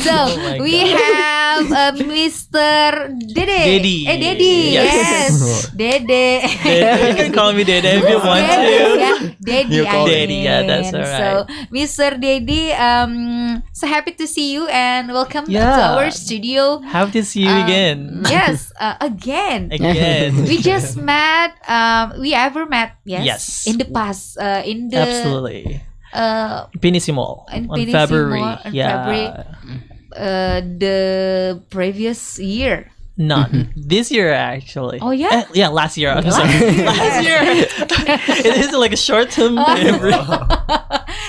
So we have Mr. Daddy. Daddy. Yes. Dede. You can call me Dede if you want to. Yeah, Daddy. Daddy, yeah, that's all right. So, Mr. Daddy, so happy to see you and welcome to our studio. Happy to see you again. Yes, again. We just met. We ever met? Yes. In the past. In the Absolutely. Pinissimo on February. The previous year. Not this year, actually. Oh, yeah? Last year. I'm sorry. Last year. It is like a short-term memory.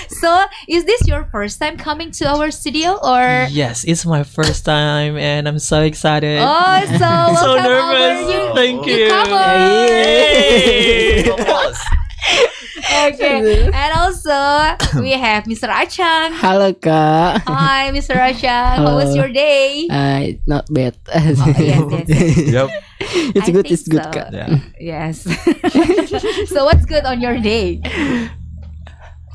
So, is this your first time coming to our studio, or? Yes, it's my first time, and I'm so excited. Oh, so so welcome nervous. over. Thank you. Come on. Yay. Okay, and also we have Mr. Achang. Halo Kak. Hi, Mr. Achang. How was your day? Not bad. Yes. Yep. It's I good. think It's good, so. Kak. Yeah. Yes. So what's good on your day?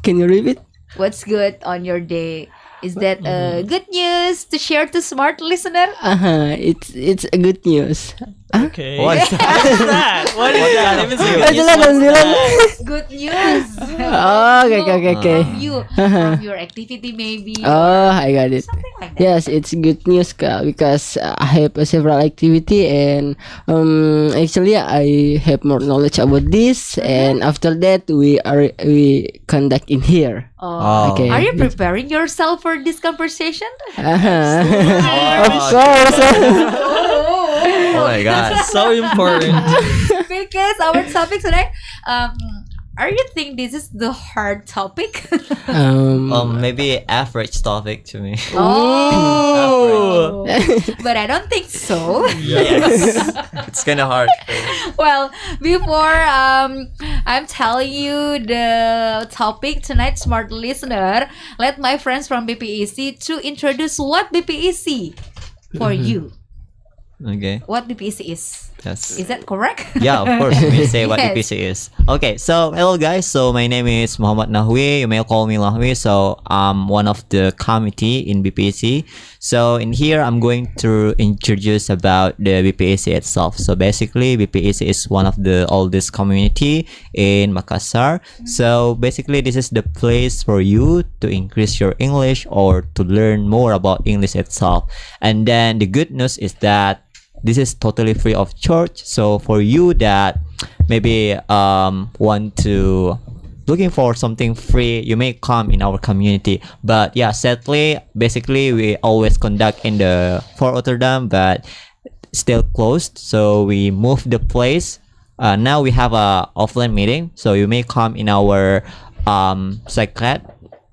Can you repeat? What's good on your day? Is that good news to share to smart listener? It's a good news. Okay. What is that? What is that? If it's good news, Bilang. what's that? Good news. Oh, okay. From you, from your activity maybe. Oh, I got it. Something like that. Yes, it's good news, Kak, because I have several activity and actually I have more knowledge about this, and after that we conduct in here. Oh. Okay. Are you preparing yourself for this conversation? Of course. Oh my god. That's so important. Because our topic today, are you think this is the hard topic? Maybe average topic to me. Oh, but I don't think so. Yes. It's kind of hard. Well, before I'm telling you the topic tonight, smart listener, let my friends from BPEC to introduce what BPEC for you. Okay. What BPEC is. Yes. Is that correct? Yeah, of course. We say what Yes. EPC is. Okay, so hello guys. So my name is Muhammad Nahwi. You may call me Nahwi. So I'm one of the committee in BPEC. So in here, I'm going to introduce about the BPEC itself. So basically, BPEC is one of the oldest community in Makassar. So basically, this is the place for you to increase your English or to learn more about English itself. And then the good news is that this is totally free of charge. So for you that maybe want to looking for something free, you may come in our community. But yeah, sadly, basically we always conduct in the Fort Rotterdam, but still closed. So we moved the place. Now we have a offline meeting. So you may come in our secret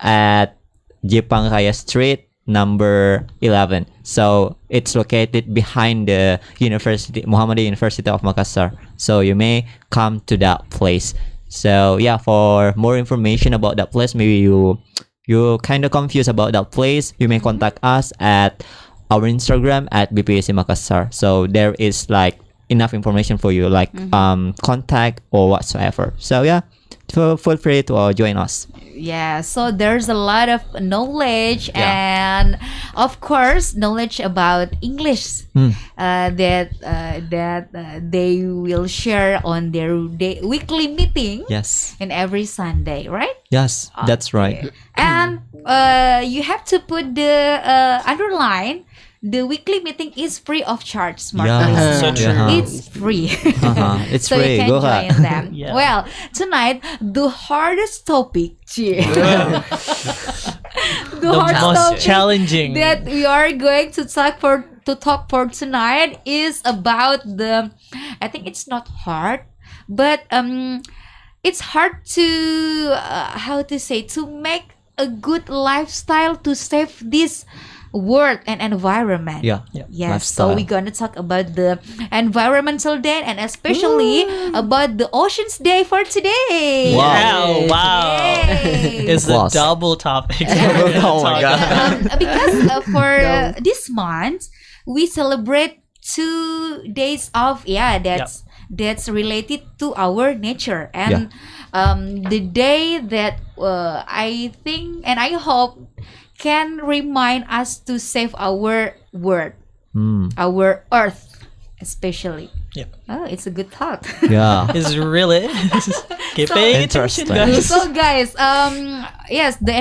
at Jepang Raya Street number 11. So it's located behind the University, Muhammadiyah University of Makassar. So you may come to that place. So yeah, for more information about that place, maybe you kind of confused about that place, you may contact us at our Instagram at BPEC Makassar. So there is like enough information for you, like contact or whatsoever. So yeah, feel free to join us. Yeah, so there's a lot of knowledge and of course knowledge about English that they will share on their weekly meeting. Yes. In every Sunday, right? Yes, that's right. And you have to put the underline. The weekly meeting is free of charge, smart listener. So true. It's free. It's so free. you can Go join ahead. them. Yeah. Well, tonight the hardest topic, the The hardest most topic challenging. that we are going to talk for tonight is about the. I think it's not hard, but it's hard to how to say, to make a good lifestyle to save this world and environment. Yeah. Yes, so Lifestyle. we're gonna talk about the environmental day and especially about the Oceans Day for today. Wow. Yay. It's a Plus. double topic. Oh my god. Because for this month we celebrate 2 days of that's related to our nature, and the day that I think and I hope can remind us to save our world, Hmm. our earth, especially. Yep. Oh, it's a good thought. Yeah. It's really keep paying attention, Interesting. guys. So guys, yes, the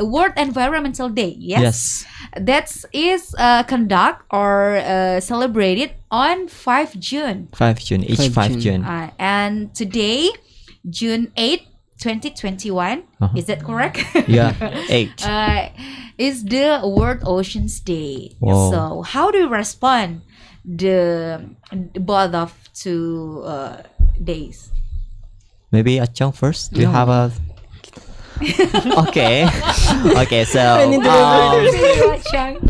World Environmental Day. Yes, that is conduct or celebrated on 5 June. 5 June, each 5 5 June. June. And today, June 8th, 2021, is that correct? Yeah, 8. Is the World Oceans Day. Wow. So how do you respond the both of two days? Maybe Achong first. Do you No. have a? Okay. Okay. So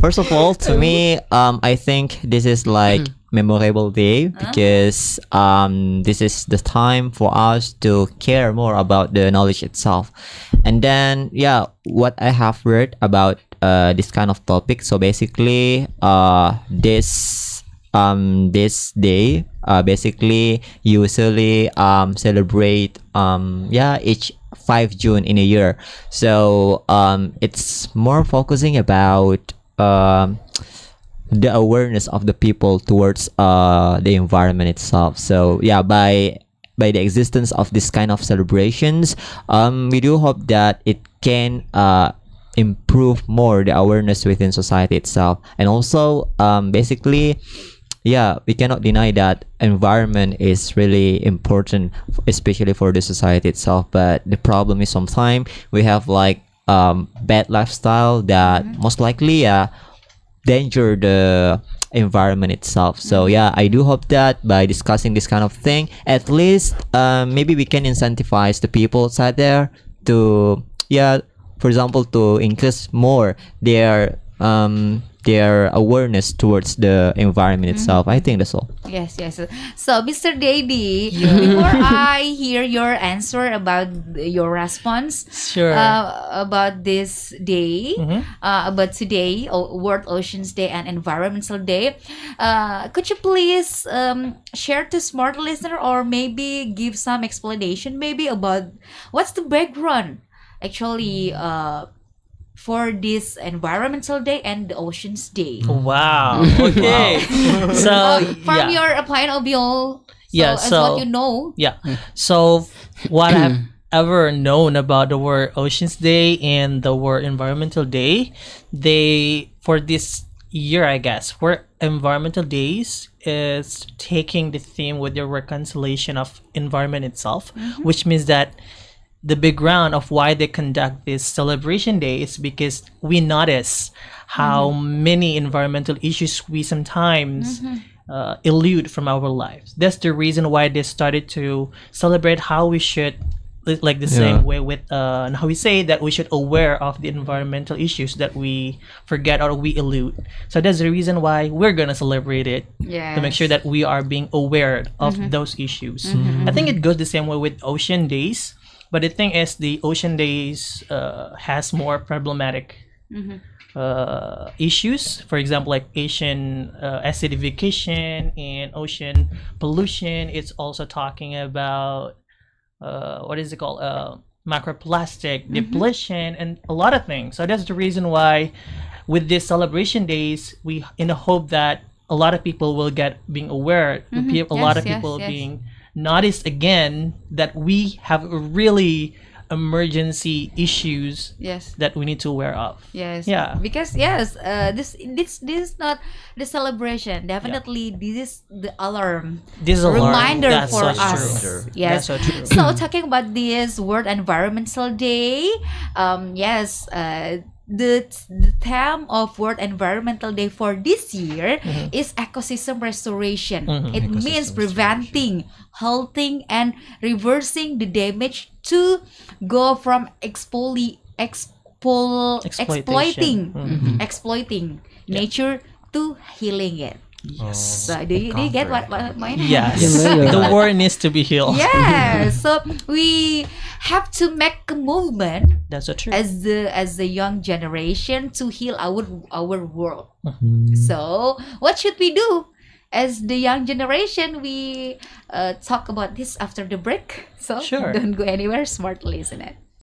first of all, to me, I think this is like memorable day because this is the time for us to care more about the knowledge itself. And then what I have read about this kind of topic. So basically, this day basically usually celebrate each 5 June in a year. So it's more focusing about the awareness of the people towards the environment itself. So by the existence of this kind of celebrations, we do hope that it can improve more the awareness within society itself. And also basically, we cannot deny that environment is really important, especially for the society itself. But the problem is sometimes we have like bad lifestyle that most likely danger the environment itself. So I do hope that by discussing this kind of thing, at least maybe we can incentivize the people outside there to for example, to increase more their awareness towards the environment itself. I think that's all. Yes. So, Mr. Daddy, before I hear your answer about your response Sure. about this day, about today, World Oceans Day and Environmental Day, could you please share to smart listener or maybe give some explanation maybe about what's the background actually for this Environmental Day and the Oceans Day? Wow. Okay. So From your point of view, as so- what you know. So what I've ever known about the World Oceans Day and the World Environmental Day, they for this year, I guess, World Environmental Days is taking the theme with the reconciliation of environment itself, which means that the background of why they conduct this celebration day is because we notice how many environmental issues we sometimes elude from our lives. That's the reason why they started to celebrate how we should, like the same way with and how we say that we should aware of the environmental issues that we forget or we elude. So that's the reason why we're gonna celebrate it, to make sure that we are being aware of those issues. I think it goes the same way with Ocean Days. But the thing is, the Ocean Days has more problematic issues. For example, like ocean acidification and ocean pollution. It's also talking about what is it called? Microplastic depletion and a lot of things. So that's the reason why, with these celebration days, we in the hope that a lot of people will being aware. A lot of people being noticed again that we have really emergency issues that we need to aware of. Because this is not the celebration. Definitely this is the alarm. This is a reminder That's for so us. true. Yes. That's so true. So talking about this World Environmental Day, the theme of World Environmental Day for this year is ecosystem restoration. It means preventing, halting, and reversing the damage to go from exploiting nature to healing it. So do you get what mine? Yes. Yeah. The world needs to be healed. Yeah. So we have to make a movement That's so true. as the young generation to heal our world. So what should we do as the young generation? We talk about this after the break. So Sure. don't go anywhere. Smart listen it.